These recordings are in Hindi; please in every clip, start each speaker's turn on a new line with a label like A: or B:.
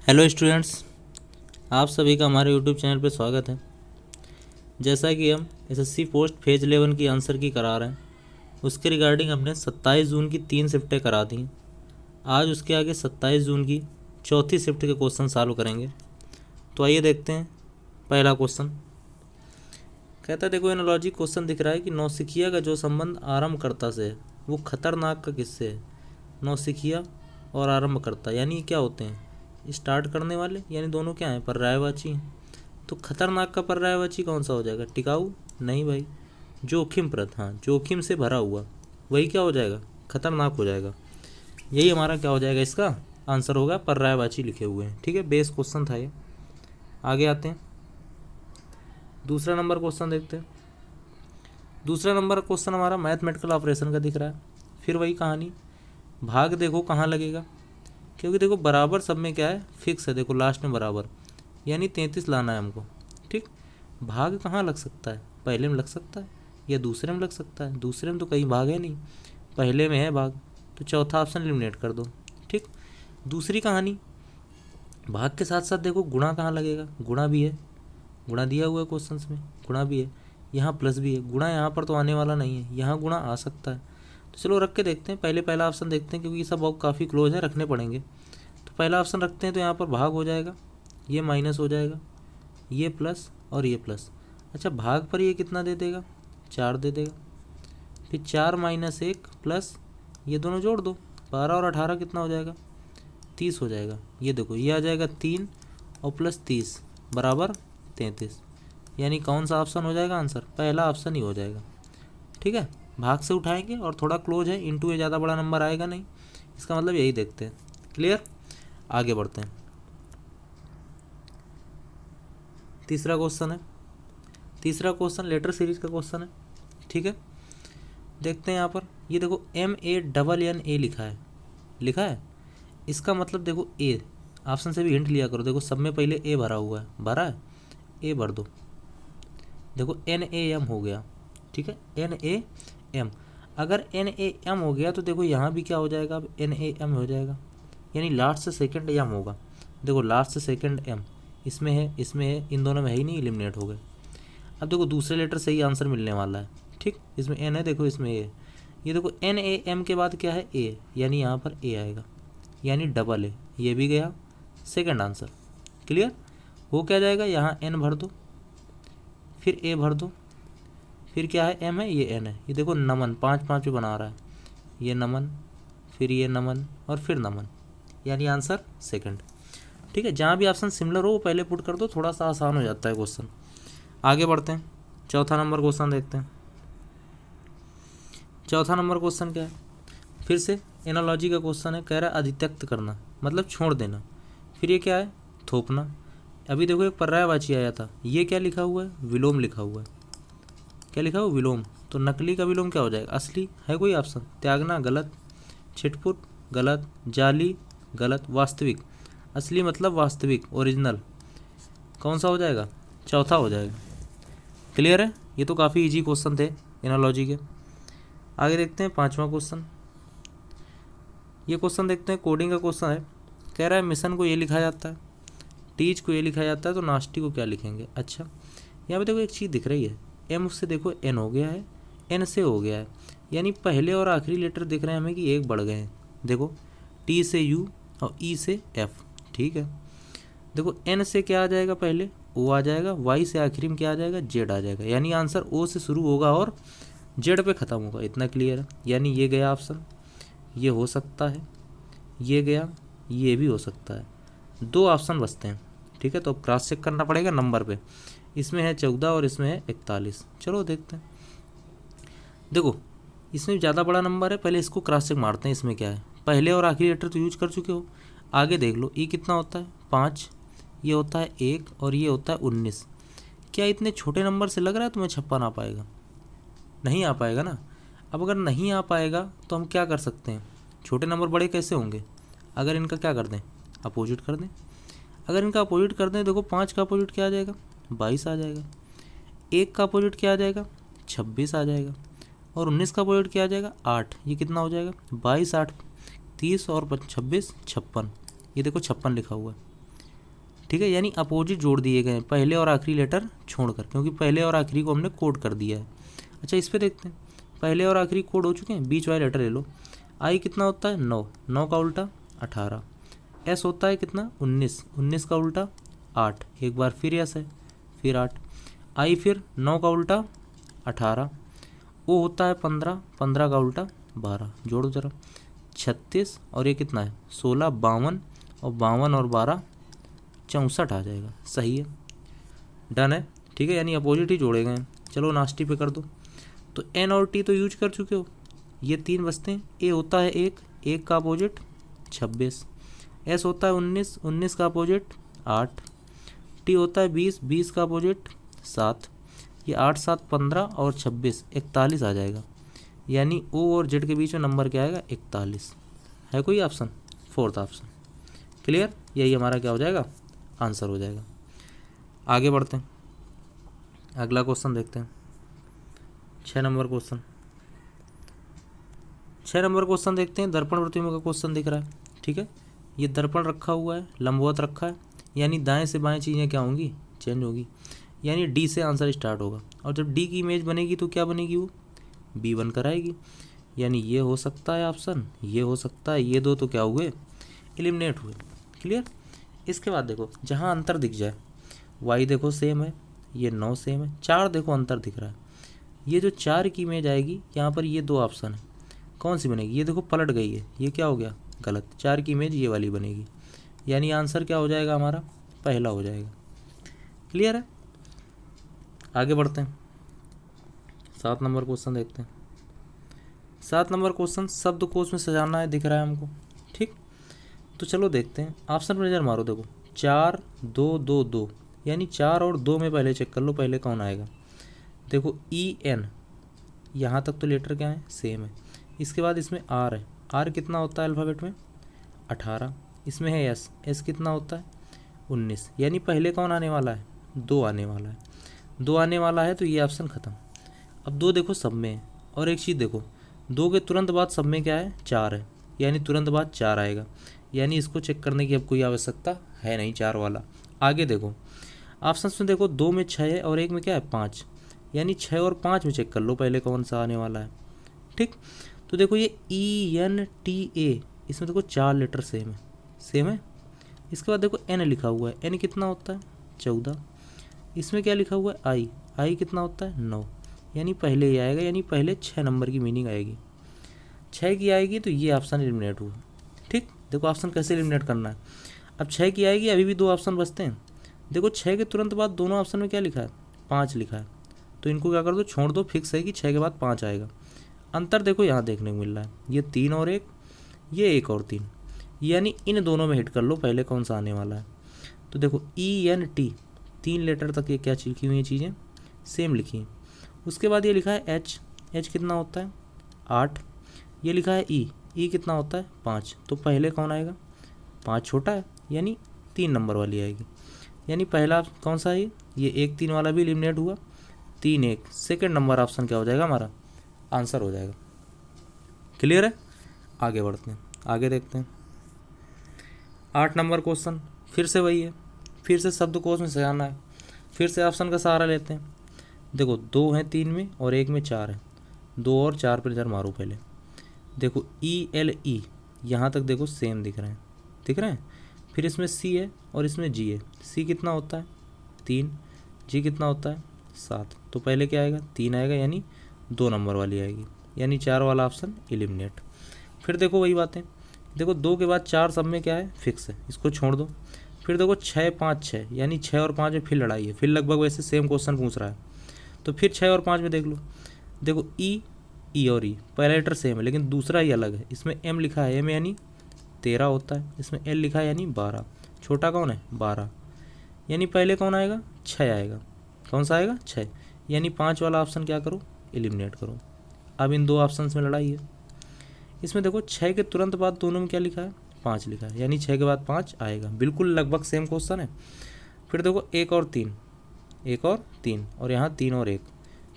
A: हेलो स्टूडेंट्स, आप सभी का हमारे यूट्यूब चैनल पर स्वागत है। जैसा कि हम एसएससी पोस्ट फेज 11 की आंसर की करा रहे हैं, उसके रिगार्डिंग हमने 27 जून की 3 शिफ्टें करा दी हैं। आज उसके आगे 27 जून की चौथी शिफ्ट के क्वेश्चन सॉल्व करेंगे। तो आइए देखते हैं। पहला क्वेश्चन कहता है, देखो एनालॉजी क्वेश्चन दिख रहा है कि नौसिखिया का जो संबंध आरंभकर्ता से है वो खतरनाक का किससे है। नौसिखिया और आरंभकर्ता यानी क्या होते हैं? स्टार्ट करने वाले, यानी दोनों क्या हैं? पर्यायवाची हैं। तो खतरनाक का पर्यायवाची कौन सा हो जाएगा? टिकाऊ? नहीं भाई, जोखिमप्रद। हाँ, जोखिम से भरा हुआ, वही क्या हो जाएगा? खतरनाक हो जाएगा। यही हमारा क्या हो जाएगा? इसका आंसर होगा पर्यायवाची लिखे हुए हैं। ठीक है, बेस क्वेश्चन था ये। आगे आते हैं, दूसरा नंबर क्वेश्चन देखते हैं। दूसरा नंबर क्वेश्चन हमारा मैथमेटिकल ऑपरेशन का दिख रहा है। फिर वही कहानी, भाग देखो कहाँ लगेगा, क्योंकि देखो बराबर सब में क्या है? फिक्स है। देखो लास्ट में बराबर, यानी 33 लाना है हमको। ठीक, भाग कहाँ लग सकता है? पहले में लग सकता है या दूसरे में लग सकता है? दूसरे में तो कहीं भाग है नहीं, पहले में है भाग, तो चौथा ऑप्शन एलिमिनेट कर दो। ठीक, दूसरी कहानी, भाग के साथ साथ देखो गुणा कहाँ लगेगा? गुणा भी है, गुणा दिया हुआ है क्वेश्चन में, गुणा भी है, यहाँ प्लस भी है। गुणा यहाँ पर तो आने वाला नहीं है, यहाँ गुणा आ सकता है। तो चलो रख के देखते हैं। पहले पहला ऑप्शन देखते हैं, क्योंकि ये सब काफ़ी क्लोज है, रखने पड़ेंगे। तो पहला ऑप्शन रखते हैं, तो यहाँ पर भाग हो जाएगा, ये माइनस हो जाएगा, ये प्लस और ये प्लस। अच्छा, भाग पर ये कितना दे देगा? 4 दे देगा। फिर 4 माइनस 1 प्लस ये दोनों जोड़ दो, 12 और 18 कितना हो जाएगा? 30 हो जाएगा। ये देखो, ये आ जाएगा 3 और प्लस 30 बराबर 33। यानी कौन सा ऑप्शन हो जाएगा आंसर? पहला ऑप्शन ही हो जाएगा। ठीक है, भाग से उठाएंगे और थोड़ा क्लोज है, इंटू ये ज़्यादा बड़ा नंबर आएगा नहीं, इसका मतलब यही देखते हैं। क्लियर, आगे बढ़ते हैं। तीसरा क्वेश्चन है, तीसरा क्वेश्चन लेटर सीरीज का क्वेश्चन है। ठीक है, देखते हैं यहाँ पर। ये देखो MANNA लिखा है, लिखा है। इसका मतलब देखो ए, ऑप्शन से भी हिंट लिया करो। देखो सब में पहले ए भरा हुआ है, भरा है, ए भर दो। देखो NAM हो गया। ठीक है, NAM, अगर NAM हो गया तो देखो यहाँ भी क्या हो जाएगा? अब NAM हो जाएगा, यानी लास्ट से सेकंड एम होगा। देखो लास्ट से सेकंड एम इसमें है, इसमें है, इन दोनों में है ही नहीं, एलिमिनेट हो गए। अब देखो दूसरे लेटर से ही आंसर मिलने वाला है। ठीक, इसमें एन है, देखो इसमें ए। ये देखो NAM के बाद क्या है? ए, यानी यहाँ पर ए आएगा, यानी डबल ए। ये भी गया, सेकंड आंसर। क्लियर, हो क्या जाएगा? यहाँ एन भर दो, फिर ए भर दो, फिर क्या है? एम है, ये एन है। ये देखो नमन 5 5 पे बना रहा है, ये नमन, फिर ये नमन और फिर नमन, यानी आंसर सेकंड। ठीक है, जहाँ भी ऑप्शन सिमिलर हो वो पहले पुट कर दो, थोड़ा सा आसान हो जाता है क्वेश्चन। आगे बढ़ते हैं, चौथा नंबर क्वेश्चन देखते हैं। चौथा नंबर क्वेश्चन क्या है? फिर से एनालॉजी का क्वेश्चन है। कह रहा है अधित्यक्त करना, मतलब छोड़ देना। फिर ये क्या है? थोपना। अभी देखो एक पर्यायवाची आया था, ये क्या लिखा हुआ है? विलोम लिखा हुआ है। क्या लिखा हुआ? विलोम। तो नकली का विलोम क्या हो जाएगा? असली। है कोई ऑप्शन? त्यागना गलत, छिटपुट गलत, जाली गलत, वास्तविक। असली मतलब वास्तविक, ओरिजिनल। कौन सा हो जाएगा? चौथा हो जाएगा। क्लियर है, ये तो काफ़ी इजी क्वेश्चन थे एनालॉजी के। आगे देखते हैं पांचवा क्वेश्चन। ये क्वेश्चन देखते हैं, कोडिंग का क्वेश्चन है। कह रहा है मिशन को ये लिखा जाता है, टीच को ये लिखा जाता है, तो नास्टी को क्या लिखेंगे? अच्छा, यहाँ पे देखो एक चीज़ दिख रही है, एम से देखो एन हो गया है, एन से हो गया है, यानी पहले और आखिरी लेटर दिख रहे हैं हमें कि एक बढ़ गए हैं। देखो टी से यू और ई से एफ। ठीक है, देखो एन से क्या आ जाएगा? पहले ओ आ जाएगा, वाई से आखिरी में क्या आ जाएगा? जेड आ जाएगा, यानी आंसर ओ से शुरू होगा और जेड पे ख़त्म होगा। इतना क्लियर है, यानी ये गया ऑप्शन, ये हो सकता है, ये गया, ये भी हो सकता है। 2 ऑप्शन बचते हैं। ठीक है, तो क्रॉस चेक करना पड़ेगा नंबर पे। इसमें है 14 और इसमें है 41। चलो देखते हैं। देखो इसमें ज़्यादा बड़ा नंबर है, पहले इसको क्रॉस चेक मारते हैं। इसमें क्या है? पहले और आखिरी लेटर तो यूज कर चुके हो। आगे देख लो, ई कितना होता है? 5, ये होता है 1 और ये होता है 19। क्या इतने छोटे नंबर से लग रहा है तुम्हें 56 आ पाएगा? नहीं आ पाएगा ना। अब अगर नहीं आ पाएगा तो हम क्या कर सकते हैं? छोटे नंबर बड़े कैसे होंगे? अगर इनका क्या कर दें? अपोजिट कर दें। अगर इनका अपोजिट कर दें, देखो 5 का अपोजिट क्या आ जाएगा? 22 आ जाएगा। 1 का अपोजिट क्या आ जाएगा? 26 आ जाएगा। और 19 का अपोजिट क्या आ जाएगा? 8। ये कितना हो जाएगा? 22 8 30 और 26 56। ये देखो 56 लिखा हुआ है। ठीक है, यानी अपोजिट जोड़ दिए गए हैं पहले और आखिरी लेटर छोड़कर, क्योंकि पहले और आखिरी को हमने कोड कर दिया है। अच्छा, इस पे देखते हैं, पहले और आखिरी कोड हो चुके हैं, बीच वाले लेटर ले लो। आई कितना होता है 9, 9 का उल्टा 18। एस होता है कितना 19, 19 का उल्टा 8, एक बार फिर एस है फिर 8। आई फिर 9 का उल्टा 18। ओ होता है 15, 15 का उल्टा 12, जोड़ो जरा 36 और ये कितना है 16, 52 और 52 और 12 64 आ जाएगा। सही है, डन है। ठीक है, यानी अपोजिट ही जोड़े गए हैं। चलो नास्टी पे कर दो। तो एन और टी तो यूज कर चुके हो, ये 3 बचते हैं। ए होता है 1, 1 का अपोजिट 26। एस होता है 19, 19 का अपोजिट 8। टी होता है 20, 20 का अपोजिट 7। ये 8, 7, 15 और 26 41 आ जाएगा। यानी ओ और जेड के बीच में नंबर क्या आएगा 41। है कोई ऑप्शन? Fourth option. क्लियर, यही हमारा क्या हो जाएगा आंसर हो जाएगा। आगे बढ़ते हैं, अगला क्वेश्चन देखते हैं। 6 नंबर क्वेश्चन, 6 नंबर क्वेश्चन देखते हैं। दर्पण प्रतिबिंब का क्वेश्चन दिख रहा है। ठीक है, ये दर्पण रखा हुआ है, लंबवत रखा है, यानी दाएं से बाएं चीज़ें क्या होंगी चेंज होगी, यानी डी से आंसर स्टार्ट होगा। और जब डी की इमेज बनेगी तो क्या बनेगी, वो बी बनकर आएगी। यानी ये हो सकता है ऑप्शन, ये हो सकता है, ये दो तो क्या हुए एलिमिनेट हुए। क्लियर। इसके बाद देखो जहाँ अंतर दिख जाए, वाई देखो सेम है, ये 9 सेम है, 4 देखो अंतर दिख रहा है। ये जो 4 की इमेज आएगी यहाँ पर, ये 2 ऑप्शन है, कौन सी बनेगी, ये देखो पलट गई है, ये क्या हो गया गलत, 4 की इमेज ये वाली बनेगी। यानी आंसर क्या हो जाएगा हमारा पहला हो जाएगा। क्लियर है, आगे बढ़ते हैं। 7 नंबर क्वेश्चन देखते हैं। 7 नंबर क्वेश्चन शब्दकोश में सजाना है, दिख रहा है हमको। ठीक, तो चलो देखते हैं, ऑप्शन पर नजर मारो। देखो 4, 2, 2, 2, यानी 4 और 2 में पहले चेक कर लो, पहले कौन आएगा। देखो ई एन, यहाँ तक तो लेटर क्या है सेम है। इसके बाद इसमें आर है, आर कितना होता है अल्फ़ाबेट में 18। इसमें है एस, एस कितना होता है 19, यानी पहले कौन आने वाला है 2 आने वाला है, 2 आने वाला है, तो ये ऑप्शन ख़त्म। अब 2 देखो सब में है, और एक चीज़ देखो 2 के तुरंत बाद सब में क्या है 4 है, यानी तुरंत बाद 4 आएगा, यानी इसको चेक करने की अब कोई आवश्यकता है नहीं 4 वाला। आगे देखो ऑप्शंस में देखो 2 में 6 है और एक में क्या है 5, यानी 6 और 5 में चेक कर लो पहले कौन सा आने वाला है। ठीक, तो देखो ये ई एन टी ए, इसमें देखो 4 लेटर सेम है, सेम है। इसके बाद देखो एन लिखा हुआ है, एन कितना होता है 14। इसमें क्या लिखा हुआ है आई, आई कितना होता है 9, यानी पहले ही आएगा, यानी पहले 6 नंबर की मीनिंग आएगी, 6 की आएगी, तो ये ऑप्शन एलिमिनेट हुआ। ठीक, देखो ऑप्शन कैसे एलिमिनेट करना है। अब 6 की आएगी, अभी भी 2 ऑप्शन बचते हैं। देखो 6 के तुरंत बाद दोनों ऑप्शन में क्या लिखा है 5 लिखा है, तो इनको क्या कर दो छोड़ दो, फिक्स है कि 6 के बाद 5 आएगा। अंतर देखो यहाँ देखने को मिल रहा है, ये 3 और 1, ये 1 और 3, यानी इन दोनों में हिट कर लो पहले कौन सा आने वाला है। तो देखो ई एन टी 3 लेटर तक ये क्या लिखी हुई हैं चीज़ें सेम लिखी हैं। उसके बाद ये लिखा है एच, एच कितना होता है 8। ये लिखा है ई कितना होता है 5, तो पहले कौन आएगा 5 छोटा है, यानी 3 नंबर वाली आएगी। यानी पहला कौन सा है ये 1, 3 वाला भी एलिमिनेट हुआ, 3, 1, सेकेंड नंबर ऑप्शन क्या हो जाएगा हमारा आंसर हो जाएगा। क्लियर है, आगे बढ़ते हैं, आगे देखते हैं। 8 नंबर क्वेश्चन फिर से वही है, फिर से शब्दकोश में सजाना है, फिर से ऑप्शन का सहारा लेते हैं। देखो 2 हैं 3 में और 1 में 4 है, 2 और 4 पर नजर मारो पहले। देखो ई एल ई, यहाँ तक देखो सेम दिख रहे हैं, दिख रहे हैं। फिर इसमें सी है और इसमें जी है, सी कितना होता है 3, जी कितना होता है 7, तो पहले क्या आएगा 3 आएगा, यानी 2 नंबर वाली आएगी, यानी 4 वाला ऑप्शन एलिमिनेट। फिर देखो वही बातें, देखो 2 के बाद 4 सब में क्या है फिक्स है, इसको छोड़ दो। फिर देखो 6, 5, 6, यानी 6 और 5 में फिर लड़ाई है, फिर लगभग वैसे सेम क्वेश्चन पूछ रहा है, तो फिर 6 और 5 में देख लो। देखो ई और ई पहला लेटर सेम है लेकिन दूसरा ही अलग है, इसमें एम लिखा है, एम यानी 13 होता है, इसमें एल लिखा है यानी 12, छोटा कौन है 12, यानी पहले कौन आएगा 6 आएगा, कौन सा आएगा 6, यानी 5 वाला ऑप्शन क्या करो एलिमिनेट करो। अब इन 2 ऑप्शन में लड़ाई है। इसमें देखो 6 के तुरंत बाद दोनों में क्या लिखा है 5 लिखा है, यानी 6 के बाद 5 आएगा, बिल्कुल लगभग सेम क्वेश्चन है। फिर देखो 1 और 3, 1 और 3, और यहाँ 3 और 1,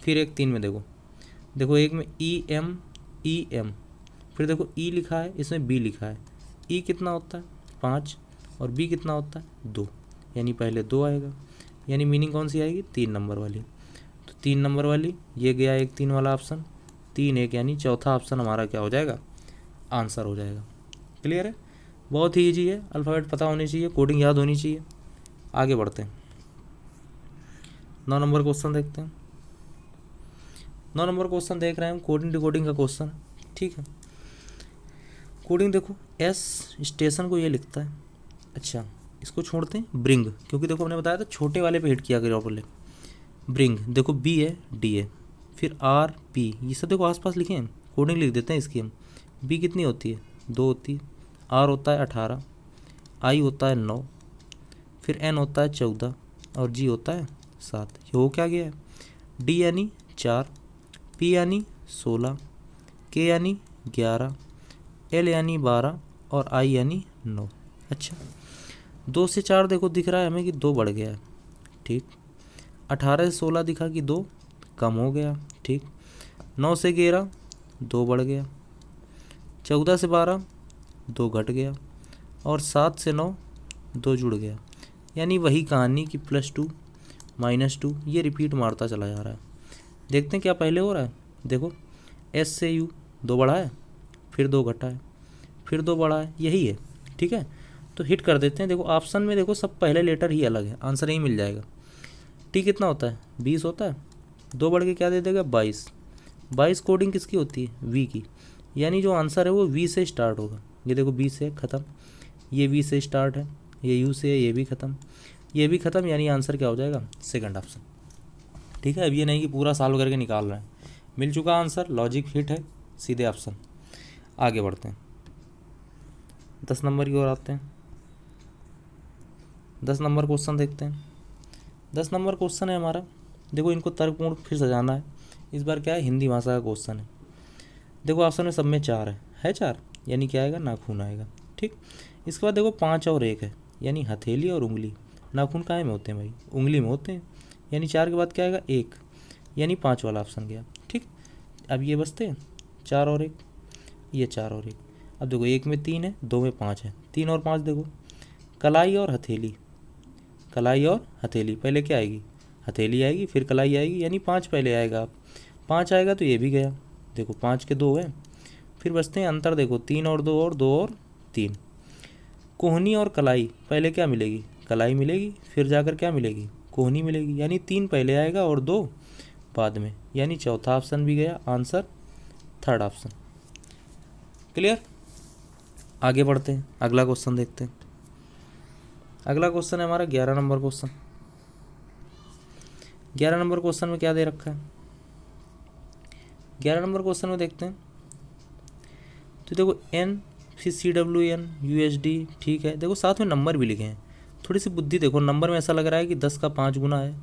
A: फिर 1 3 में देखो 1 में ई एम, फिर देखो ई लिखा है, इसमें बी लिखा है। ई कितना होता है 5 और बी कितना होता है 2, यानी पहले 2 आएगा, यानी मीनिंग कौन सी आएगी, 3 नंबर वाली। तो 3 नंबर वाली, ये गया एक 3 वाला ऑप्शन, 3 1, यानी चौथा ऑप्शन हमारा क्या हो जाएगा, आंसर हो जाएगा। क्लियर है, बहुत ही ईजी है, अल्फ़ाबेट पता होनी चाहिए, कोडिंग याद होनी चाहिए। आगे बढ़ते हैं, 9 नंबर क्वेश्चन देखते हैं। 9 नंबर क्वेश्चन देख रहे हैं हम, कोडिंग डिकोडिंग का क्वेश्चन, ठीक है। कोडिंग देखो, एस स्टेशन को ये लिखता है, अच्छा इसको छोड़ते हैं, ब्रिंग, क्योंकि देखो हमने बताया था छोटे वाले पे हिट किया करो पहले। ब्रिंग देखो, बी है, डी है, फिर आर पी, ये सब देखो आसपास लिखे हैं, कोडिंग लिख देते हैं इसकी हम। बी कितनी होती है, 2 होती है, आर होता है 18, आई होता है 9, फिर एन होता है 14 और जी होता है 7। ये हो क्या गया है, डी यानी 4, पी यानी 16, के यानी 11, एल यानी 12 और आई यानी 9। अच्छा 2 से 4 देखो दिख रहा है हमें कि 2 बढ़ गया है, ठीक। 18 से 16 दिखा कि 2 कम हो गया, ठीक। 9 से 11 2 बढ़ गया, 14 से 12 2 घट गया और 7 से 9 2 जुड़ गया। यानी वही कहानी कि +2 -2 ये रिपीट मारता चला जा रहा है। देखते हैं क्या पहले हो रहा है, देखो एस से यू 2 बढ़ा है, फिर 2 घटा है, फिर 2 बढ़ा है, यही है, ठीक है। तो हिट कर देते हैं, देखो ऑप्शन में देखो सब पहले लेटर ही अलग है, आंसर यही मिल जाएगा। टी कितना होता है, 20 होता है, 2 बढ़ के क्या दे देगा, 22। 22 कोडिंग किसकी होती है, वी की, यानी जो आंसर है वो वी से स्टार्ट होगा। ये देखो बी से ख़त्म, ये वी से स्टार्ट है, ये यू से है, ये भी ख़त्म, ये भी ख़त्म, यानी आंसर क्या हो जाएगा, सेकंड ऑप्शन, ठीक है। अब ये नहीं कि पूरा सॉल्व करके निकाल रहे हैं, मिल चुका आंसर, लॉजिक हिट है, सीधे ऑप्शन। आगे बढ़ते हैं, 10 नंबर की ओर आते हैं। 10 नंबर क्वेश्चन देखते हैं। 10 नंबर क्वेश्चन है हमारा, देखो इनको तर्कपूर्ण फिर सजाना है, इस बार क्या है, हिंदी भाषा का क्वेश्चन है। देखो ऑप्शन में सब में 4 है 4, यानी क्या आएगा, नाखून आएगा, ठीक। इसके बाद देखो 5 और 1 है, यानी हथेली और उंगली। नाखून कहाँ में होते हैं भाई, उंगली में होते हैं, यानी 4 के बाद क्या आएगा, 1, यानी 5 वाला ऑप्शन गया, ठीक। अब ये बचते हैं 4 और 1, ये 4 और 1। अब देखो 1 में 3 है, 2 में 5 है, 3 और 5 देखो, कलाई और हथेली, कलाई और हथेली, पहले क्या आएगी, हथेली आएगी, फिर कलाई आएगी, यानी 5 पहले आएगा। 5 आएगा तो ये भी गया, देखो 5 के 2 है, फिर बचते हैं अंतर, देखो 3 और 2 और 2 और 3। कोहनी और कलाई, पहले क्या मिलेगी, कलाई मिलेगी, फिर जाकर क्या मिलेगी, कोहनी मिलेगी, यानी 3 पहले आएगा और 2 बाद में, यानी चौथा ऑप्शन भी गया, आंसर थर्ड ऑप्शन। क्लियर, आगे बढ़ते हैं, अगला क्वेश्चन देखते हैं। अगला क्वेश्चन है हमारा 11 नंबर क्वेश्चन। 11 नंबर क्वेश्चन में क्या दे रखा है, 11 नंबर क्वेश्चन में देखते हैं। तो देखो एन, फिर CWN USD, ठीक है। देखो साथ में नंबर भी लिखे हैं, थोड़ी सी बुद्धि देखो, नंबर में ऐसा लग रहा है कि 10 का 5 गुना है,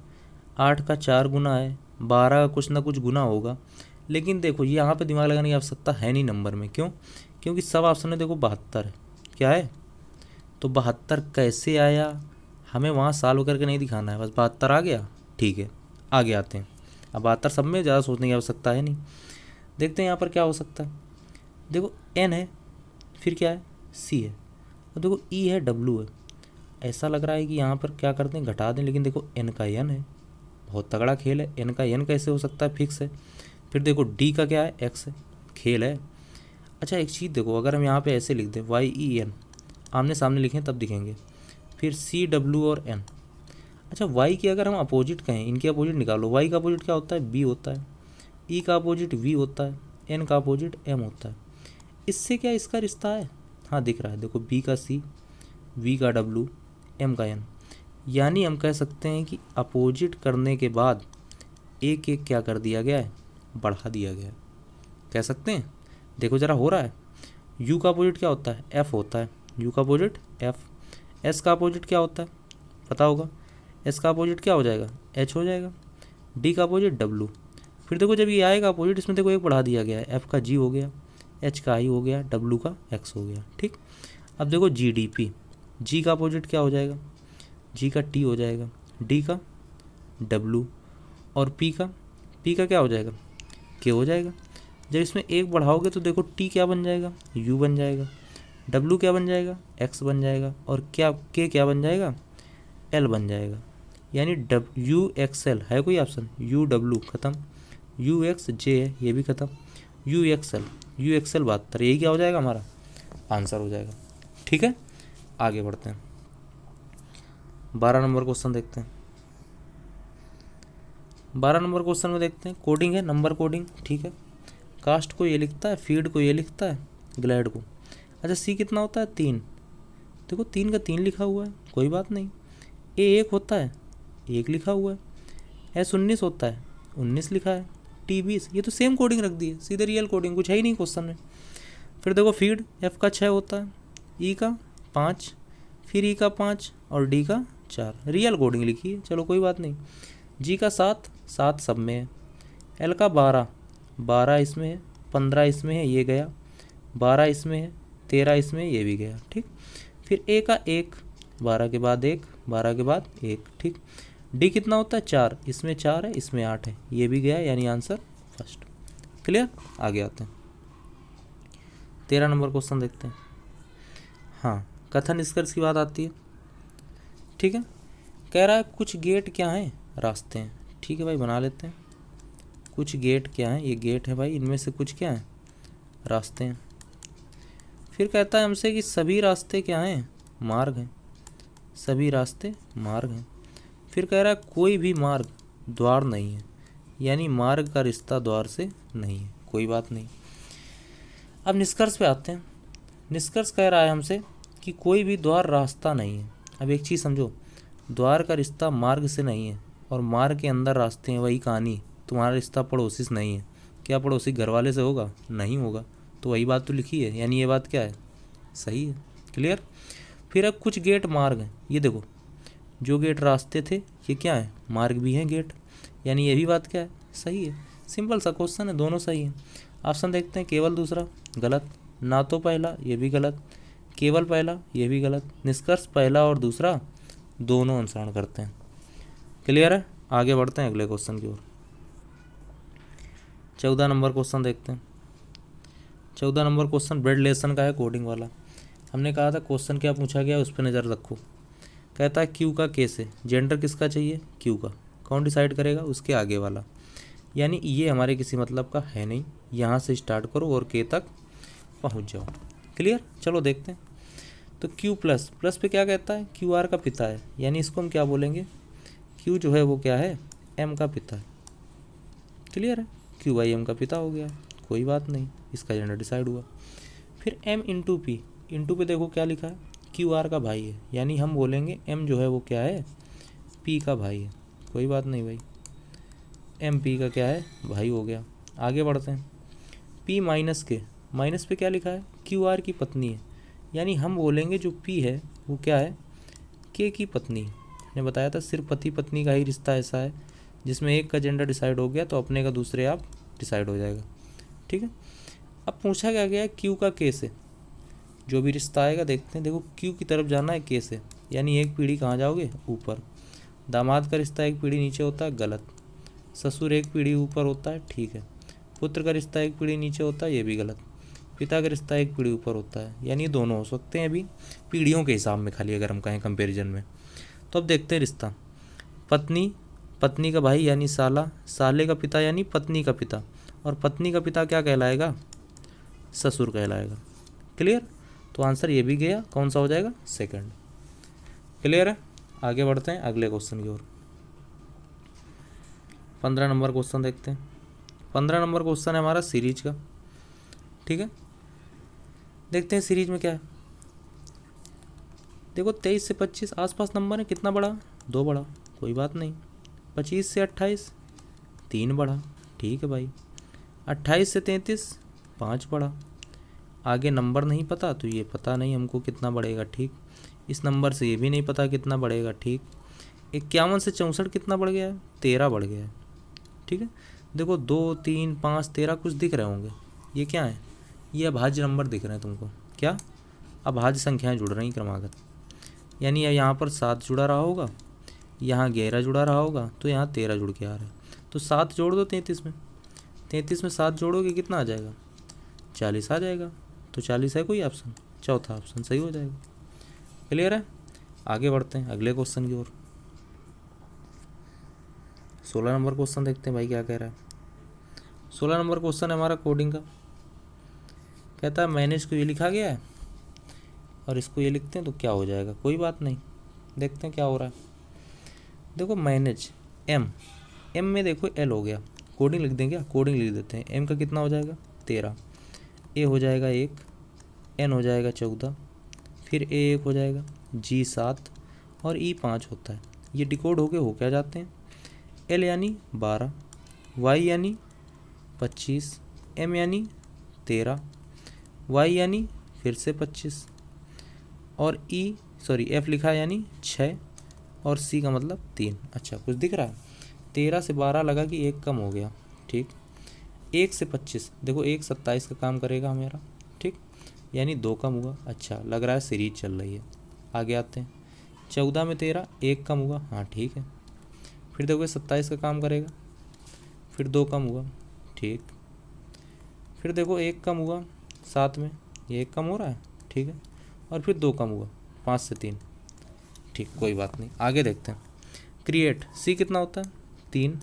A: 8 का 4 गुना है, 12 का कुछ ना कुछ गुना होगा, लेकिन देखो यहाँ पे दिमाग लगाने की आवश्यकता है नहीं नंबर में। क्यों, क्योंकि सब ऑप्शन में देखो 72 है, क्या है, तो 72 कैसे आया, हमें वहाँ सॉल्व करके नहीं दिखाना है, बस 72 आ गया, ठीक है। आगे आते हैं, अब 72 सब में ज़्यादा सोचने की आवश्यकता है नहीं। देखते हैं यहाँ पर क्या हो सकता है। देखो N है, फिर क्या है, C है, और देखो E है, W है। ऐसा लग रहा है कि यहाँ पर क्या करते हैं, घटा दें, लेकिन देखो N का N है, बहुत तगड़ा खेल है। N का N कैसे हो सकता है, फिक्स है। फिर देखो D का क्या है, X है, खेल है। अच्छा एक चीज़ देखो, अगर हम यहाँ पे ऐसे लिख दें YEN, आमने सामने लिखें तब दिखेंगे, फिर CW और N। अच्छा Y की अगर हम अपोजिट कहें, इनकी अपोजिट निकालो, Y का अपोजिट क्या होता है, B होता है, E का अपोजिट V होता है, N का अपोजिट M होता है। इससे क्या इसका रिश्ता है, हाँ दिख रहा है, देखो B का C, V का W, M का N। यानी हम कह सकते हैं कि अपोजिट करने के बाद एक एक क्या कर दिया गया है, बढ़ा दिया गया है, कह सकते हैं। देखो ज़रा हो रहा है, U का अपोजिट क्या होता है, F होता है, U का अपोजिट F। S का अपोजिट क्या होता है, पता होगा, S का अपोजिट क्या हो जाएगा, H हो जाएगा। D का अपोजिट W। फिर देखो जब ये आएगा अपोजिट, इसमें देखो एक बढ़ा दिया गया है, F का G हो गया, H का I हो गया, W का X हो गया, ठीक। अब देखो GDP, G का अपोजिट क्या हो जाएगा, G का T हो जाएगा, D का W और P का क्या हो जाएगा, K हो जाएगा। जब इसमें एक बढ़ाओगे तो देखो T क्या बन जाएगा, U बन जाएगा, W क्या बन जाएगा, X बन जाएगा, और क्या K क्या बन जाएगा, एल बन जाएगा, यानी यू एक्स एल है कोई ऑप्शन, यू डब्लू खत्म, यू एक्स जे है ये भी खत्म, यू एक्स एल 72, यही क्या हो जाएगा हमारा आंसर हो जाएगा। ठीक है, आगे बढ़ते हैं। 12 नंबर क्वेश्चन देखते हैं। 12 नंबर क्वेश्चन में देखते हैं, कोडिंग है, नंबर कोडिंग। ठीक है, कास्ट को ये लिखता है, फीड को ये लिखता है, ग्लैड को। अच्छा सी कितना होता है 3, देखो 3 का 3 लिखा हुआ है, कोई बात नहीं। ए 1 होता है, 1 लिखा हुआ है। एस 19 होता है, 19 लिखा है। टी 20, ये तो सेम कोडिंग रख दी है, सीधे रियल कोडिंग, कुछ है ही नहीं क्वेश्चन में। फिर देखो फीड एफ का 6 होता है, ई का 5, फिर ई का 5 और डी का 4, रियल कोडिंग लिखी है, चलो कोई बात नहीं। जी का 7 सब में है। एल का 12 इसमें है, 15 इसमें है, ये गया, 12 इसमें है, 13 इसमें ये भी गया। ठीक, फिर ए का 1, 12 के बाद 1, 12 के बाद 1। ठीक, डी कितना होता है 4, इसमें 4 है, इसमें 8 है, ये भी गया, यानी आंसर फर्स्ट। क्लियर, आगे आते हैं। 13 नंबर क्वेश्चन देखते हैं। हाँ, कथन निष्कर्ष की बात आती है। ठीक है, कह रहा है कुछ गेट क्या हैं, रास्ते हैं। ठीक है भाई, बना लेते हैं। कुछ गेट क्या हैं, ये गेट है भाई, इनमें से कुछ क्या हैं, रास्ते हैं। फिर कहता है हमसे कि सभी रास्ते क्या हैं, मार्ग हैं, सभी रास्ते मार्ग हैं। फिर कह रहा है कोई भी मार्ग द्वार नहीं है, यानी मार्ग का रिश्ता द्वार से नहीं है, कोई बात नहीं। अब निष्कर्ष पे आते हैं। निष्कर्ष कह रहा है हमसे कि कोई भी द्वार रास्ता नहीं है। अब एक चीज़ समझो, द्वार का रिश्ता मार्ग से नहीं है और मार्ग के अंदर रास्ते हैं, वही कहानी। तुम्हारा रिश्ता पड़ोसी से नहीं है, क्या पड़ोसी घर वाले से होगा, नहीं होगा, तो वही बात तो लिखी है, यानी ये बात क्या है, सही है। क्लियर। फिर अब कुछ गेट मार्ग हैं, ये देखो जो गेट रास्ते थे ये क्या है, मार्ग भी हैं गेट, यानी ये भी बात क्या है, सही है। सिंपल सा क्वेश्चन है, दोनों सही है। ऑप्शन देखते हैं, केवल दूसरा गलत, ना तो पहला ये भी गलत, केवल पहला ये भी गलत। निष्कर्ष पहला और दूसरा दोनों अनुसरण करते हैं। क्लियर है, आगे बढ़ते हैं अगले क्वेश्चन की ओर। 14 नंबर क्वेश्चन देखते हैं। 14 नंबर क्वेश्चन ब्रेड लेसन का है, कोडिंग वाला। हमने कहा था क्वेश्चन क्या पूछा गया उस पर नज़र रखो। कहता है क्यू का के से, जेंडर किसका चाहिए, क्यू का, कौन डिसाइड करेगा, उसके आगे वाला, यानी ये हमारे किसी मतलब का है नहीं। यहाँ से स्टार्ट करो और के तक पहुँच जाओ। क्लियर, चलो देखते हैं। तो क्यू प्लस पे क्या कहता है, क्यू आर का पिता है, यानी इसको हम क्या बोलेंगे, क्यू जो है वो क्या है, एम का पिता है। क्लियर है, क्यू बाई एम का पिता हो गया, कोई बात नहीं, इसका जेंडर डिसाइड हुआ। फिर एम इंटू पे देखो क्या लिखा है, क्यू आर का भाई है, यानी हम बोलेंगे एम जो है वो क्या है, पी का भाई है, कोई बात नहीं भाई, एम पी का क्या है, भाई हो गया। आगे बढ़ते हैं। पी माइनस पे क्या लिखा है, क्यू आर की पत्नी है, यानी हम बोलेंगे जो पी है वो क्या है, के की पत्नी। ने बताया था सिर्फ पति पत्नी का ही रिश्ता ऐसा है जिसमें एक का जेंडर डिसाइड हो गया तो अपने का दूसरे आप डिसाइड हो जाएगा। ठीक है, अब पूछा क्या गया है क्यू का के से, जो भी रिश्ता आएगा देखते हैं। देखो क्यू की तरफ जाना है के से, यानी एक पीढ़ी कहाँ जाओगे, ऊपर। दामाद का रिश्ता एक पीढ़ी नीचे होता है, गलत। ससुर एक पीढ़ी ऊपर होता है, ठीक है। पुत्र का रिश्ता एक पीढ़ी नीचे होता है, ये भी गलत। पिता का रिश्ता एक पीढ़ी ऊपर होता है, यानी दोनों हो सकते हैं अभी पीढ़ियों के हिसाब में, खाली अगर हम कहें कंपेरिजन में। तो अब देखते हैं रिश्ता, पत्नी का भाई यानी साला, साले का पिता यानी पत्नी का पिता, और पत्नी का पिता क्या कहलाएगा, ससुर कहलाएगा। क्लियर, तो आंसर ये भी गया, कौन सा हो जाएगा, सेकंड। क्लियर है, आगे बढ़ते हैं अगले क्वेश्चन की ओर। 15 नंबर क्वेश्चन देखते हैं। 15 नंबर क्वेश्चन है हमारा सीरीज का। ठीक है, देखते हैं सीरीज में क्या है। देखो 23 से 25 आसपास नंबर है, कितना बड़ा, 2 बड़ा, कोई बात नहीं। 25 से 28 3 बड़ा, ठीक है भाई। 28 से 33 5 बड़ा। आगे नंबर नहीं पता तो ये पता नहीं हमको कितना बढ़ेगा, ठीक। इस नंबर से ये भी नहीं पता कितना बढ़ेगा, ठीक। 51 से 64 कितना बढ़ गया है, 13 बढ़ गया है, ठीक है। देखो 2 3 5 13 कुछ दिख रहे होंगे, ये क्या है, ये अभाज्य नंबर दिख रहे हैं तुमको, क्या अभाज्य संख्याएं जुड़ रही क्रमागत, यानी यहाँ पर 7 जुड़ा रहा होगा, यहाँ 11 जुड़ा रहा होगा, तो यहाँ 13 जुड़ के आ रहा है। तो 7 जोड़ दो 33 में, 33 में 7 जोड़ोगे कितना आ जाएगा, 40 आ जाएगा। तो 40 है कोई ऑप्शन, चौथा ऑप्शन सही हो जाएगा। क्लियर है, आगे बढ़ते हैं अगले क्वेश्चन की ओर। 16 नंबर क्वेश्चन देखते हैं भाई क्या कह रहा है। 16 नंबर क्वेश्चन है हमारा कोडिंग का। कहता है मैंने इसको ये लिखा गया है और इसको ये लिखते हैं तो क्या हो जाएगा, कोई बात नहीं, देखते हैं क्या हो रहा है। देखो मैनेज एम में देखो एल हो गया, कोडिंग लिख देंगे, कोडिंग लिख देते हैं। एम का कितना हो जाएगा 13, ए हो जाएगा 1, एन हो जाएगा 14, फिर ए 1 हो जाएगा, जी 7 और ई 5 होता है। ये डिकोड हो क्या जाते हैं। एल यानी 12, वाई यानी 25, एम यानी 13, वाई यानी फिर से 25 और एफ लिखा है यानी 6 और सी का मतलब 3। अच्छा कुछ दिख रहा है। 13 से 12 लगा कि 1 कम हो गया, ठीक। 1 से 25 देखो 1 27 का काम करेगा मेरा, ठीक, यानी 2 कम हुआ। अच्छा लग रहा है सीरीज चल रही है। आगे आते हैं। 14 में 13 1 कम हुआ, हाँ ठीक है। फिर देखो 27 का काम करेगा, फिर 2 कम हुआ, ठीक। फिर देखो 1 कम हुआ 7 में, ये 1 कम हो रहा है, ठीक है। और फिर 2 कम हुआ 5 से 3, ठीक, कोई बात नहीं। आगे देखते हैं। क्रिएट सी कितना होता है 3,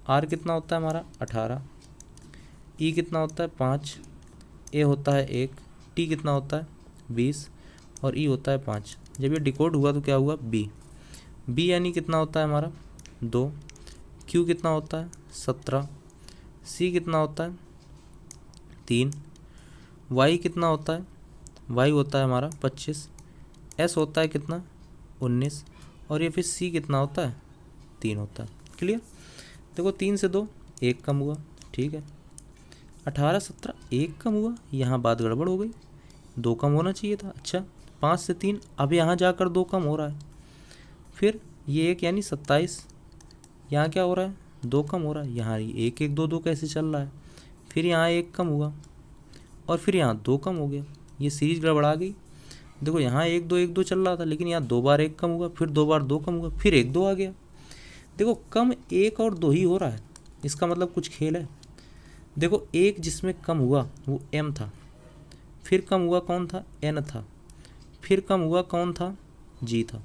A: आर कितना होता है हमारा 18, ई कितना होता है 5, ए होता है 1, टी कितना होता है 20 और ई होता है 5। जब ये डिकोड हुआ तो क्या हुआ बी यानी कितना होता है हमारा 2, क्यू कितना होता है 17, सी कितना होता है 3, वाई कितना होता है, वाई होता है हमारा 25, एस होता है कितना 19 और ये फिर सी कितना होता है 3 होता है। क्लियर। देखो 3 से 2 1 कम हुआ, ठीक है। 18 17 1 कम हुआ, यहाँ बात गड़बड़ हो गई, 2 कम होना चाहिए था। अच्छा 5 से 3 अब यहाँ जाकर 2 कम हो रहा है। फिर ये 1 यानी 27, यहाँ क्या हो रहा है 2 कम हो रहा है, यहाँ 1 1 2 2 कैसे चल रहा है। फिर यहाँ 1 कम हुआ और फिर यहाँ 2 कम हो गया, ये सीरीज गड़बड़ा गई। देखो यहाँ 1 2 चल रहा था, लेकिन यहाँ 2 बार 1 कम हुआ, फिर 2 बार 2 कम हुआ, फिर 1 2 आ गया। देखो कम 1 और 2 ही हो रहा है, इसका मतलब कुछ खेल है। देखो एक जिसमें कम हुआ वो एम था, फिर कम हुआ कौन था एन था, फिर कम हुआ कौन था जी था।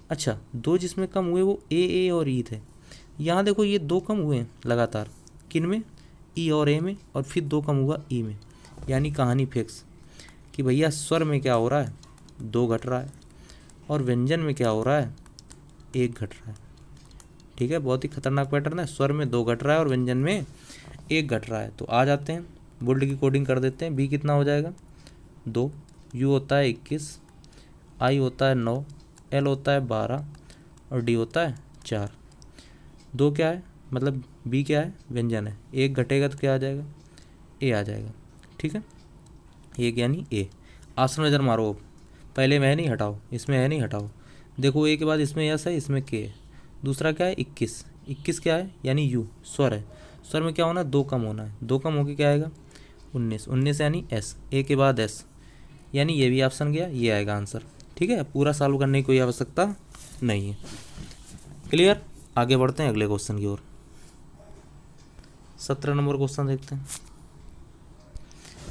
A: अच्छा 2 जिसमें कम हुए वो ए और ई थे। यहाँ देखो ये 2 कम हुए हैं लगातार, किन में ई और ए में, और फिर 2 कम हुआ ई में। यानी कहानी फिक्स कि भैया स्वर में क्या हो रहा है 2 घट रहा है और व्यंजन में क्या हो रहा है 1 घट रहा है। ठीक है, बहुत ही खतरनाक पैटर्न है। स्वर में 2 घट रहा है और व्यंजन में 1 घट रहा है। तो आ जाते हैं, बोल्ड की कोडिंग कर देते हैं। बी कितना हो जाएगा 2, यू होता है 21, आई होता है 9, एल होता है 12 और डी होता है 4। 2 क्या है मतलब बी क्या है व्यंजन है, 1 घटेगा तो क्या आ जाएगा ए आ जाएगा। ठीक है, 1 यानी ए। आसन नज़र मारो, अब पहले में है नहीं हटाओ, इसमें है नहीं हटाओ। देखो ए के बाद इसमें यस है, इसमें के है। दूसरा क्या है 21 क्या है यानी यू स्वर है। स्वर में क्या होना है 2 कम होना है, 2 कम होकर क्या आएगा 19 यानी एस, ए के बाद एस, यानी ये भी ऑप्शन गया, ये आएगा आंसर। ठीक है, पूरा सॉल्व करने की कोई आवश्यकता नहीं है। क्लियर। आगे बढ़ते हैं अगले क्वेश्चन की ओर। 17 नंबर क्वेश्चन देखते हैं।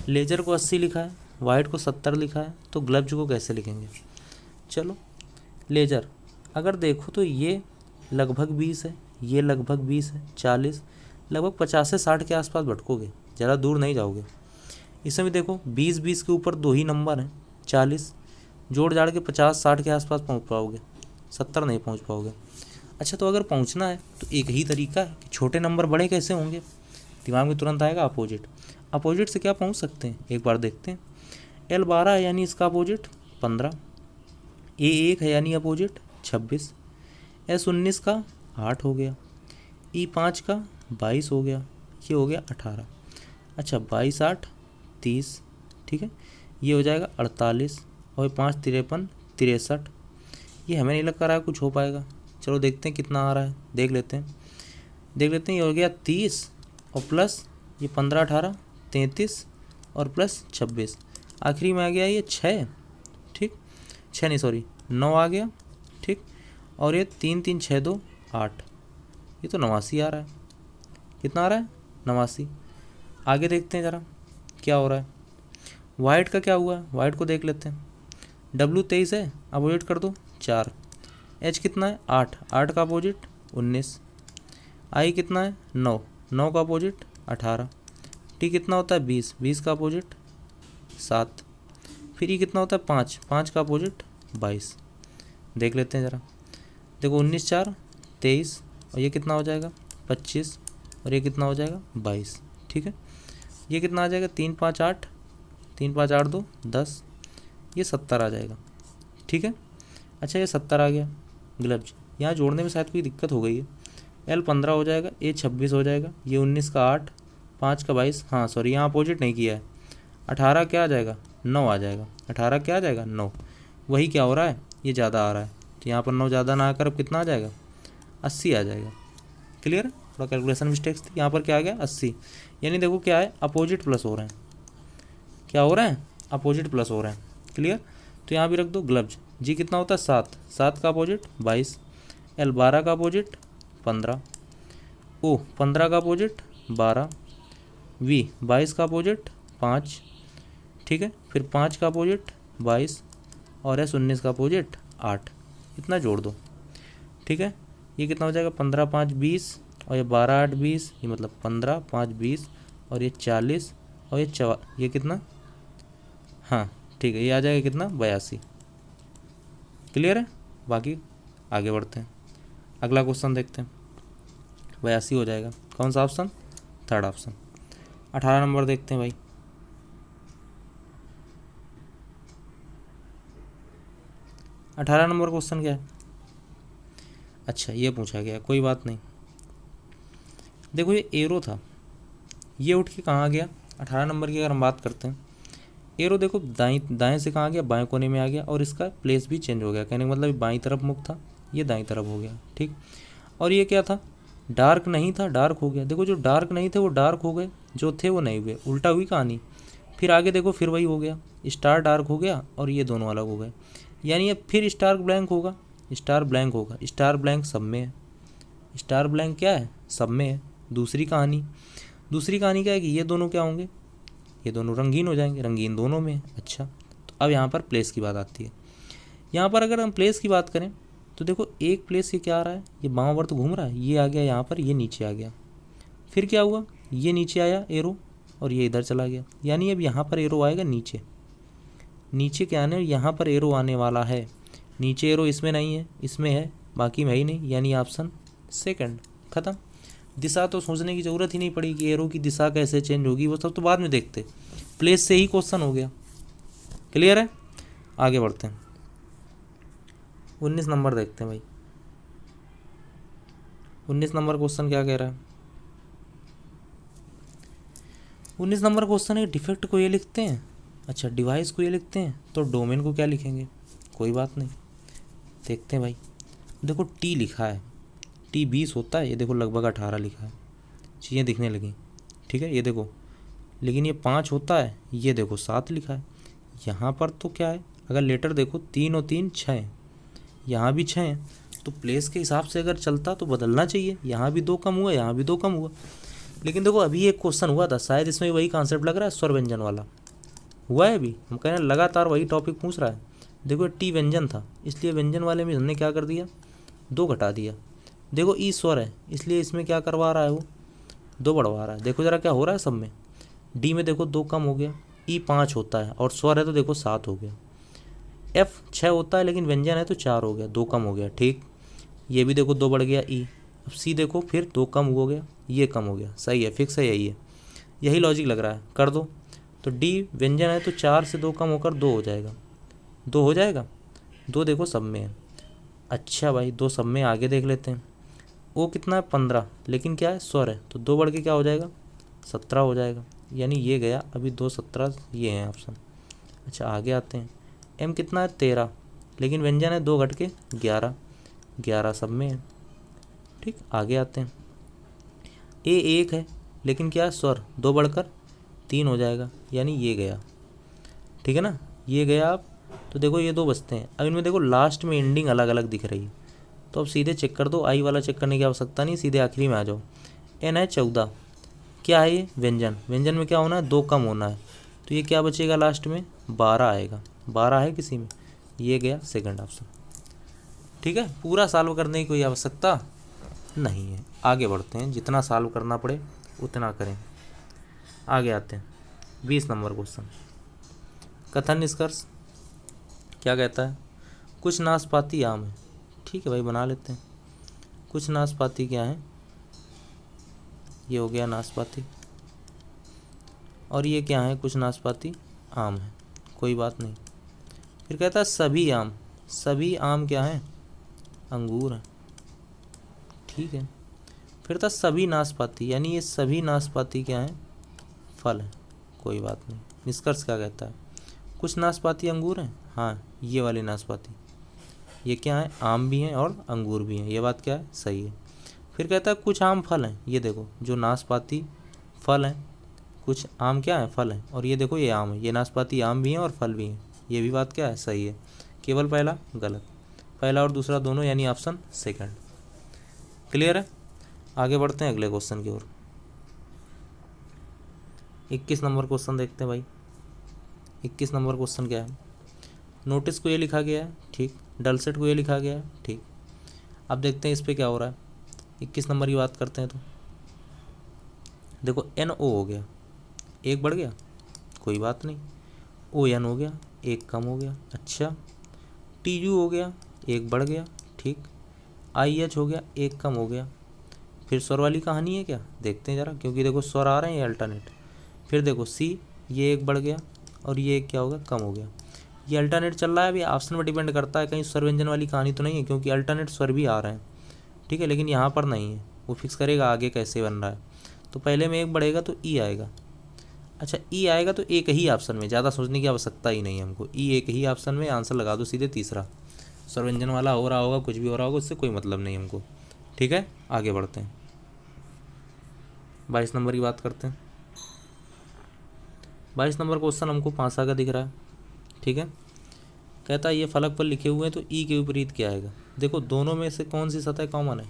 A: लेजर को 80 लिखा है, वाइट को 70 लिखा है, तो ग्लव्स को कैसे लिखेंगे। चलो लेजर अगर देखो तो ये लगभग 20 है, ये लगभग 20 है, 40, लगभग 50 से 60 के आसपास भटकोगे, ज़्यादा दूर नहीं जाओगे। इसमें भी देखो 20 के ऊपर 2 ही नंबर हैं, 40 जोड़ जाड़ के 50-60 के आसपास पहुंच पाओगे, 70 नहीं पहुंच पाओगे। अच्छा तो अगर पहुंचना है तो एक ही तरीका है कि छोटे नंबर बड़े कैसे होंगे, दिमाग में तुरंत आएगा अपोजिट से क्या पहुंच सकते हैं, एक बार देखते हैं। L 12 है यानी इसका अपोजिट 15, A 1 है यानी अपोजिट 26, S 19 का 8 हो गया, E 5 का 22 हो गया, ये हो गया 18। अच्छा 22 8 30, ठीक है, ये हो जाएगा 48 और 5 53 63। ये हमें नहीं लग रहा है कुछ हो पाएगा। चलो देखते हैं कितना आ रहा है, देख लेते हैं। ये हो गया 30 और प्लस ये 15 18 33 और प्लस 26, आखिरी में आ गया ये 6, ठीक 6 नहीं सॉरी 9 आ गया, ठीक। और ये 3 3 6 2 8, ये तो 89 आ रहा है। कितना आ रहा है 89। आगे देखते हैं ज़रा क्या हो रहा है। वाइट का क्या हुआ है, वाइट को देख लेते हैं। W 23 है, अपोजिट कर दो 4, H कितना है 8 का अपोजिट 19, आई कितना है 9, 9 का अपोजिट 18, टी कितना होता है 20, 20 का अपोजिट 7, फिर ई कितना होता है 5, 5 का अपोजिट 22। देख लेते हैं ज़रा, देखो 19 4 23, और ये कितना हो जाएगा 25, और ये कितना हो जाएगा 22। ठीक है, ये कितना आ जाएगा 3 5 8, 3 5 8 2 10, ये 70 आ जाएगा। ठीक है, अच्छा ये 70 आ गया। ग्लव्स यहाँ जोड़ने में शायद कोई दिक्कत हो गई है। L 15 हो जाएगा, A 26 हो जाएगा, ये 19 का 8, 5 का 22, हाँ सॉरी यहाँ अपोजिट नहीं किया है। 18 क्या आ जाएगा 9 आ जाएगा, 18 क्या आ जाएगा 9। वही क्या हो रहा है, ये ज़्यादा आ रहा है, तो यहाँ पर 9 ज़्यादा ना आकर अब कितना आ जाएगा 80 आ जाएगा। क्लियर है, थोड़ा कैलकुलेशन मिस्टेक्स थी। यहाँ पर क्या आ गया 80, यानी देखो क्या है अपोजिट प्लस हो रहे हैं, क्या हो रहे हैं अपोजिट प्लस हो रहे हैं। क्लियर, तो यहाँ भी रख दो ग्लव्स। जी कितना होता है 7, 7 का अपोजिट 22, L 12 का अपोजिट 15, O 15 का अपोजिट 12, V 22 का अपोजिट 5। ठीक है, फिर 5 का अपोजिट 22, और S 19 का अपोजिट 8। इतना जोड़ दो। ठीक है, ये कितना हो जाएगा 15 5 20, और ये 12 8 20, ये मतलब 15 5 20, और ये 40, और ये कितना, हाँ ठीक है, ये आ जाएगा कितना 82। क्लियर है, बाकी आगे बढ़ते हैं। अगला क्वेश्चन देखते हैं। 82 हो जाएगा, कौन सा ऑप्शन, थर्ड ऑप्शन। 18 नंबर देखते हैं भाई। 18 नंबर क्वेश्चन क्या है, अच्छा ये पूछा गया, कोई बात नहीं। देखो ये एरो था, ये उठ के कहाँ गया, 18 नंबर की अगर हम बात करते हैं, एरो देखो दाएं से कहाँ गया, बाएं कोने में आ गया, और इसका प्लेस भी चेंज हो गया। कहने का मतलब बाईं तरफ मुख था, ये दाईं तरफ हो गया। ठीक, और ये क्या था, डार्क नहीं था, डार्क हो गया। देखो जो डार्क नहीं थे वो डार्क हो गए, जो थे वो नहीं हुए, उल्टा हुई कहानी। फिर आगे देखो फिर वही हो गया, स्टार डार्क हो गया और ये दोनों अलग हो गए, यानी अब फिर स्टार ब्लैंक होगा, स्टार ब्लैंक होगा। स्टार ब्लैंक सब में है, स्टार ब्लैंक क्या है, सब में है। दूसरी कहानी क्या है कि ये दोनों क्या होंगे, ये दोनों रंगीन हो जाएंगे, रंगीन दोनों में है। अच्छा, तो अब यहाँ पर प्लेस की बात आती है। यहाँ पर अगर हम प्लेस की बात करें तो देखो एक प्लेस ये क्या आ रहा है, ये वामावर्त घूम रहा है, ये आ गया यहाँ पर, ये नीचे आ गया। फिर क्या हुआ, ये नीचे आया एरो, और ये इधर चला गया, यानी अब यहाँ पर एरो आएगा नीचे। नीचे क्या आने, यहाँ पर एरो आने वाला है। नीचे एरो इसमें नहीं है, इसमें है, बाकी में ही नहीं, यानी ऑप्शन सेकंड। खत्म। दिशा तो सोचने की ज़रूरत ही नहीं पड़ी कि एरो की दिशा कैसे चेंज होगी, वो सब तो बाद में देखते, प्लेस से ही क्वेश्चन हो गया। क्लियर है, आगे बढ़ते हैं। 19 नंबर देखते हैं भाई। 19 नंबर क्वेश्चन क्या कह रहा है, 19 नंबर क्वेश्चन है डिफेक्ट को ये लिखते हैं, अच्छा डिवाइस को ये लिखते हैं, तो डोमेन को क्या लिखेंगे, कोई बात नहीं, देखते हैं भाई। देखो टी लिखा है, टी 20 होता है, ये देखो लगभग 18 लिखा है, चीज़ें दिखने लगी। ठीक है, ये देखो, लेकिन ये 5 होता है, ये देखो 7 लिखा है। यहाँ पर तो क्या है, अगर लेटर देखो 3 और 3 6, यहाँ भी 6 है, तो प्लेस के हिसाब से अगर चलता तो बदलना चाहिए। यहाँ भी 2 कम हुआ, यहाँ भी 2 कम हुआ। लेकिन देखो अभी एक क्वेश्चन हुआ था, शायद इसमें वही कॉन्सेप्ट लग रहा है, स्वर व्यंजन वाला हुआ है। अभी हम कह रहे हैं लगातार वही टॉपिक पूछ रहा है। देखो टी व्यंजन था, इसलिए व्यंजन वाले में हमने क्या कर दिया, 2 घटा दिया। देखो ई स्वर है, इसलिए इसमें क्या करवा रहा है, वो 2 बढ़वा रहा है। देखो ज़रा क्या हो रहा है सब में। डी में देखो 2 कम हो गया, ई 5 होता है और स्वर है तो देखो 7 हो गया। एफ 6 होता है लेकिन व्यंजन है तो 4 हो गया, 2 कम हो गया। ठीक, ये भी देखो 2 बढ़ गया ई। अब सी देखो फिर 2 कम हो गया, ये कम हो गया। सही है, फिक्स है, यही है, यही लॉजिक लग रहा है, कर दो। तो डी व्यंजन है तो 4 से 2 कम होकर 2 हो जाएगा, 2 हो जाएगा। 2 देखो सब में है, अच्छा भाई 2 सब में। आगे देख लेते हैं। ओ कितना है 15, लेकिन क्या है स्वर है, तो 2 बढ़ के क्या हो जाएगा 17 हो जाएगा, यानी ये गया। अभी 2 17 ये हैं ऑप्शन। अच्छा आगे आते हैं। एम कितना है 13, लेकिन व्यंजन है 2 घट के 11, 11 सब में है। ठीक, आगे आते हैं। ए 1 है लेकिन क्या है स्वर, 2 बढ़कर 3 हो जाएगा, यानी ये गया। ठीक है ना, ये गया। आप तो देखो ये 2 बचते हैं। अब इनमें देखो लास्ट में एंडिंग अलग अलग दिख रही है, तो अब सीधे चेक कर दो, आई वाला चेक करने की आवश्यकता नहीं, सीधे आखिरी में आ जाओ। एन है 14, क्या है ये व्यंजन, व्यंजन में क्या होना है 2 कम होना है, तो ये क्या बचेगा लास्ट में 12 आएगा। 12 है किसी में, ये गया सेकंड ऑप्शन। ठीक है, पूरा सॉल्व करने की कोई आवश्यकता नहीं है। आगे बढ़ते हैं, जितना सॉल्व करना पड़े उतना करें। आगे आते हैं 20 नंबर क्वेश्चन। कथन निष्कर्ष क्या कहता है? कुछ नाशपाती आम है। ठीक है भाई, बना लेते हैं। कुछ नाशपाती क्या है? ये हो गया नाशपाती, और ये क्या है? कुछ नाशपाती आम है, कोई बात नहीं। फिर कहता है सभी आम, सभी आम क्या है? अंगूर है। ठीक है। फिर था सभी नाशपाती, यानी ये सभी नाशपाती क्या है? फल है, कोई बात नहीं। निष्कर्ष क्या कहता है? कुछ नाशपाती अंगूर हैं। हाँ, ये वाली नाशपाती ये क्या है? आम भी हैं और अंगूर भी हैं। ये बात क्या है? सही है। फिर कहता है कुछ आम फल हैं। ये देखो, जो नाशपाती फल हैं, कुछ आम क्या है? फल हैं, और ये देखो ये आम है। ये नाशपाती आम भी हैं और फल भी हैं। ये भी बात क्या है? सही है। केवल पहला गलत, पहला और दूसरा दोनों, यानी ऑप्शन सेकंड। क्लियर है? आगे बढ़ते हैं अगले क्वेश्चन की ओर। 21 नंबर क्वेश्चन देखते हैं भाई। 21 नंबर क्वेश्चन क्या है? नोटिस को ये लिखा गया है, ठीक। डलसेट को ये लिखा गया है, ठीक। अब देखते हैं इस पे क्या हो रहा है। 21 नंबर की बात करते हैं तो देखो, NO हो गया, एक बढ़ गया, कोई बात नहीं। ON हो गया, एक कम हो गया। अच्छा, TU हो गया, एक बढ़ गया, ठीक। IH हो गया, एक कम हो गया। फिर स्वर वाली कहानी है क्या? देखते हैं ज़रा, क्योंकि देखो स्वर आ रहे हैं ये अल्टरनेट। फिर देखो C, ये एक बढ़ गया और ये एक क्या हो गया? कम हो गया। ये अल्टरनेट चल रहा है, अभी ऑप्शन पर डिपेंड करता है, कहीं स्वर व्यंजन वाली कहानी तो नहीं है, क्योंकि अल्टरनेट स्वर भी आ रहे हैं, ठीक है। लेकिन यहाँ पर नहीं है, वो फिक्स करेगा आगे कैसे बन रहा है। तो पहले में एक बढ़ेगा तो E आएगा। अच्छा, E आएगा तो एक ही ऑप्शन में, ज़्यादा सोचने की आवश्यकता ही नहीं है हमको। E एक ही ऑप्शन में, आंसर लगा दो सीधे तीसरा। स्वर व्यंजन वाला हो रहा होगा, कुछ भी हो रहा होगा, उससे कोई मतलब नहीं हमको, ठीक है। आगे बढ़ते हैं, 22 नंबर की बात करते हैं। 22 नंबर क्वेश्चन हमको पासा का दिख रहा है, ठीक है। कहता है ये फलक पर लिखे हुए हैं तो E के विपरीत क्या आएगा? देखो, दोनों में से कौन सी सतह कॉमन है?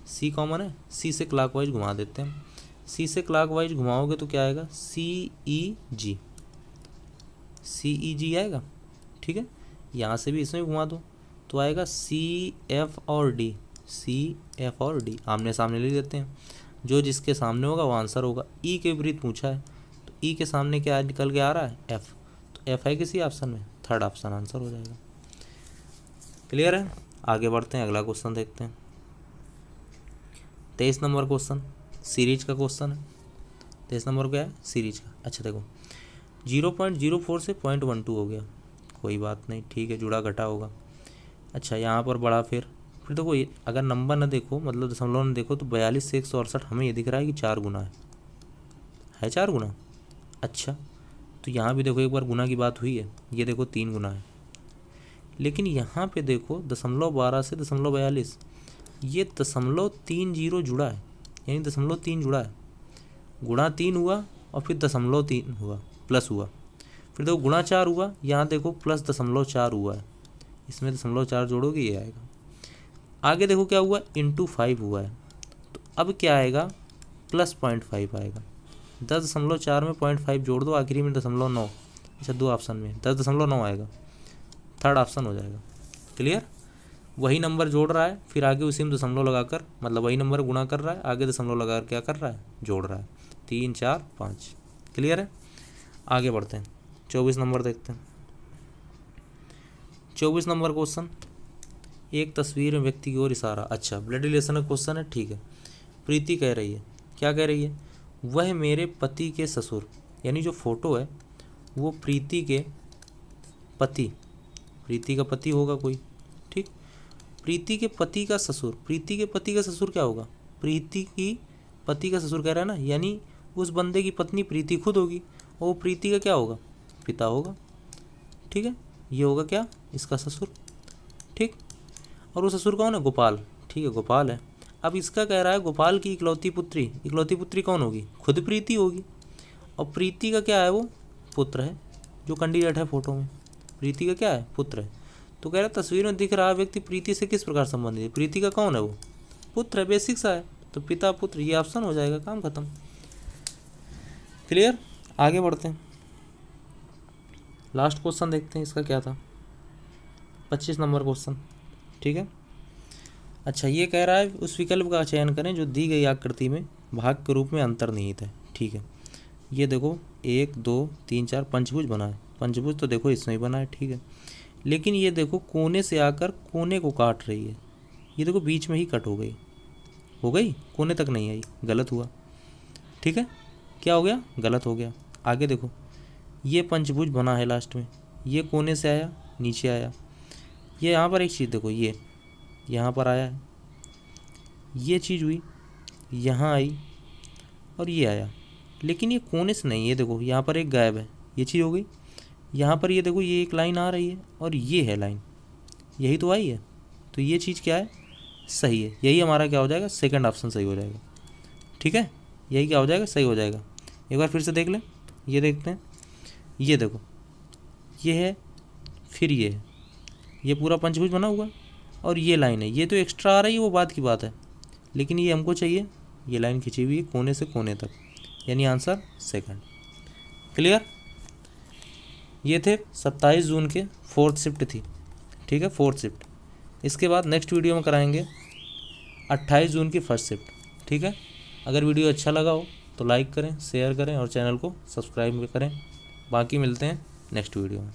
A: C कॉमन है। C से क्लॉकवाइज घुमा देते हैं। C से क्लॉकवाइज घुमाओगे तो क्या आएगा? CEG, CEG आएगा, ठीक है। यहाँ से भी इसमें घुमा दो तो आएगा CF और D, CF और D आमने सामने ले लेते हैं। जो जिसके सामने होगा वो आंसर होगा। E के विपरीत पूछा है तो E के सामने क्या निकल के आ रहा है? F, तो F है किसी ऑप्शन में, थर्ड ऑप्शन आंसर हो जाएगा। क्लियर है? आगे बढ़ते हैं, अगला क्वेश्चन देखते हैं। 23 नंबर क्वेश्चन सीरीज का क्वेश्चन है। 23 नंबर क्या है? सीरीज का। अच्छा देखो, 0.04 से 0.12 हो गया, कोई बात नहीं, ठीक है, जुड़ा घटा होगा। अच्छा, यहाँ पर बढ़ा, फिर देखो अगर नंबर ना देखो, मतलब दशमलव ना देखो, तो 42 से 168 हमें ये दिख रहा है कि 4 गुना है 4 गुना। अच्छा, तो यहाँ भी देखो एक बार गुना की बात हुई है, ये देखो 3 गुना है। लेकिन यहाँ पे देखो 0.12 से 0.42, ये 0.30 जुड़ा है, यानी 0.3 जुड़ा है। गुणा 3 हुआ और फिर 0.3 हुआ, प्लस हुआ। फिर देखो गुणा 4 हुआ, यहाँ देखो प्लस 0.4 हुआ है, इसमें 0.4 जोड़ोगे ये आएगा। आगे देखो क्या हुआ? इंटू 5 हुआ है, तो अब क्या आएगा? प्लस 0.5 आएगा। 10.4 में 0.5 जोड़ दो, आखिरी में 0.9। अच्छा, दो ऑप्शन में 10.9 आएगा, थर्ड ऑप्शन हो जाएगा। क्लियर? वही नंबर जोड़ रहा है, फिर आगे उसी में दशमलव लगाकर, मतलब वही नंबर गुणा कर रहा है, आगे दशमलव लगाकर क्या कर रहा है? जोड़ रहा है। 3, 4, 5। क्लियर है? आगे बढ़ते हैं, 24 नंबर देखते हैं। 24 नंबर क्वेश्चन, एक तस्वीर में व्यक्ति की ओर इशारा। अच्छा, ब्लड रिलेशन का क्वेश्चन है, ठीक है। प्रीति कह रही है, क्या कह रही है? वह मेरे पति के ससुर, यानी जो फोटो है वो प्रीति के पति, प्रीति का पति होगा कोई, ठीक। प्रीति के पति का ससुर, प्रीति के पति का ससुर क्या होगा? प्रीति की पति का ससुर कह रहा है ना, यानी उस बंदे की पत्नी प्रीति खुद होगी, और प्रीति का क्या होगा? पिता होगा, ठीक है। ये होगा क्या? इसका ससुर, ठीक। और वो ससुर कौन है? गोपाल, ठीक है, गोपाल है। अब इसका कह रहा है गोपाल की इकलौती पुत्री, इकलौती पुत्री कौन होगी? खुद प्रीति होगी। और प्रीति का क्या है? वो पुत्र है, जो कैंडिडेट है फोटो में, प्रीति का क्या है? पुत्र है। तो कह रहा है तस्वीर में दिख रहा व्यक्ति प्रीति से किस प्रकार संबंधित है? प्रीति का कौन है? वो पुत्र है, बेसिक सा है, तो पिता पुत्र, ये ऑप्शन हो जाएगा, काम खत्म। क्लियर? आगे बढ़ते हैं, लास्ट क्वेश्चन देखते हैं, इसका क्या था? 25 नंबर क्वेश्चन, ठीक है। अच्छा, ये कह रहा है उस विकल्प का चयन करें जो दी गई आकृति में भाग के रूप में अंतर्निहित है। ठीक है, ये देखो 1 2 3 4 पंचभुज बना है। पंचभुज तो देखो इसमें ही बना है। ठीक है, लेकिन ये देखो कोने से आकर कोने को काट रही है। ये देखो बीच में ही कट हो गई, कोने तक नहीं आई, गलत हुआ। ठीक है, क्या हो गया, गलत हो गया। आगे देखो, ये पंचभुज बना है लास्ट में, ये कोने से आया नीचे आया। ये यहाँ पर एक चीज़ देखो, ये यहाँ पर आया है, ये चीज़ हुई यहाँ आई और ये आया, लेकिन ये कोने से नहीं। ये देखो यहाँ पर एक गायब है, ये चीज़ हो गई। यहाँ पर ये देखो ये एक लाइन आ रही है और ये है लाइन, यही तो आई है। तो ये चीज़ क्या है, सही है। यही हमारा क्या हो जाएगा, सेकंड ऑप्शन सही हो जाएगा। ठीक है, यही क्या हो जाएगा, सही हो जाएगा। एक बार फिर से देख लें, ये देखते हैं, ये देखो ये है, फिर ये है, ये पूरा पंचभुज बना हुआ और ये लाइन है। ये तो एक्स्ट्रा आ रही है, वो बात की बात है, लेकिन ये हमको चाहिए ये लाइन खिंची हुई है कोने से कोने तक, यानी आंसर सेकंड। क्लियर। ये थे 27 जून के फोर्थ शिफ्ट थी। ठीक है, फोर्थ शिफ्ट। इसके बाद नेक्स्ट वीडियो में कराएंगे 28 जून की फर्स्ट शिफ्ट। ठीक है, अगर वीडियो अच्छा लगा हो तो लाइक करें, शेयर करें और चैनल को सब्सक्राइब करें। बाकी मिलते हैं नेक्स्ट वीडियो में।